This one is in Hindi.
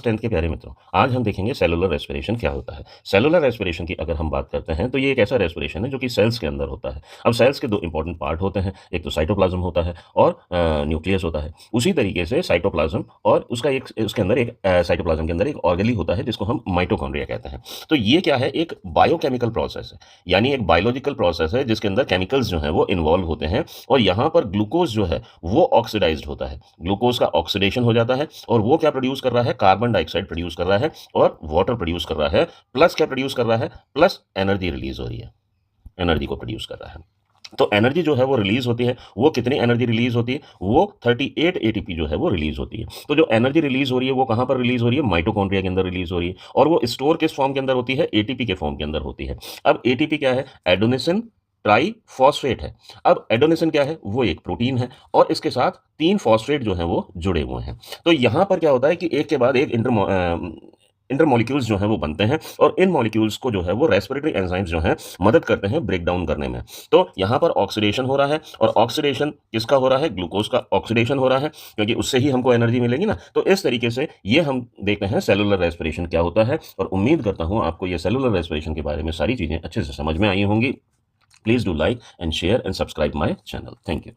टेंथ के प्यारे मित्रों, आज हम देखेंगे सेलुलर रेस्पिरेशन क्या होता है। सेलुलर रेस्पिरेशन की अगर हम बात करते हैं तो ये एक ऐसा रेस्पिरेशन है जो कि सेल्स के अंदर होता है। अब सेल्स के दो इंपॉर्टेंट पार्ट होते हैं, एक तो साइटोप्लाज्म होता है और न्यूक्लियस होता है। उसी तरीके से साइटोप्लाज्म और उसका एक उसके अंदर एक साइटोप्लाज्म के अंदर एक ऑर्गेली होता है जिसको हम माइटोकॉन्ड्रिया कहते हैं। तो ये क्या है, एक बायोकेमिकल प्रोसेस है, यानी एक बायोलॉजिकल प्रोसेस है जिसके अंदर केमिकल्स जो हैं वो इन्वॉल्व होते हैं और यहाँ पर ग्लूकोज जो है वो ऑक्सीडाइज्ड होता है। ग्लूकोज का ऑक्सीडेशन हो जाता है और वो क्या प्रोड्यूस कर रहा है, कार्बन डाइऑक्साइड प्रोड्यूस कर रहा है और वाटर प्रोड्यूस कर रहा है, प्लस क्या प्रोड्यूस कर रहा है, प्लस एनर्जी रिलीज हो रही है, एनर्जी को प्रोड्यूस कर रहा है। तो एनर्जी जो है वो रिलीज होती है, वो कितनी एनर्जी रिलीज होती है, वो 38 एटीपी जो है वो रिलीज होती है। तो जो एनर्जी रिलीज हो रही है वो कहाँ पर रिलीज हो रही है, माइटोकॉन्ड्रिया के अंदर रिलीज हो रही है और वो स्टोर किस फॉर्म के अंदर होती है, एटीपी के फॉर्म के अंदर होती है। अब एटीपी क्या है, एडोनिसिन ट्राई फॉस्फेट है। अब एडोनिसिन क्या है, वो एक प्रोटीन है और इसके साथ 3 फॉस्फेट जो हैं वो जुड़े हुए हैं। तो यहाँ पर क्या होता है कि एक के बाद एक इंटरमॉलिक्यूल्स जो हैं वो बनते हैं और इन मॉलिक्यूल्स को जो है वो रेस्पिरेटरी एंजाइम्स जो हैं मदद करते हैं ब्रेक डाउन करने में। तो यहाँ पर ऑक्सीडेशन हो रहा है और ऑक्सीडेशन किसका हो रहा है, ग्लूकोज का ऑक्सीडेशन हो रहा है, क्योंकि उससे ही हमको एनर्जी मिलेगी ना। तो इस तरीके से ये हम देखते हैं सेलुलर रेस्पिरेशन क्या होता है और उम्मीद करता हूँ आपको ये सेलुलर रेस्पिरेशन के बारे में सारी चीज़ें अच्छे से समझ में आई होंगी। Please do like and share and subscribe my channel. Thank you.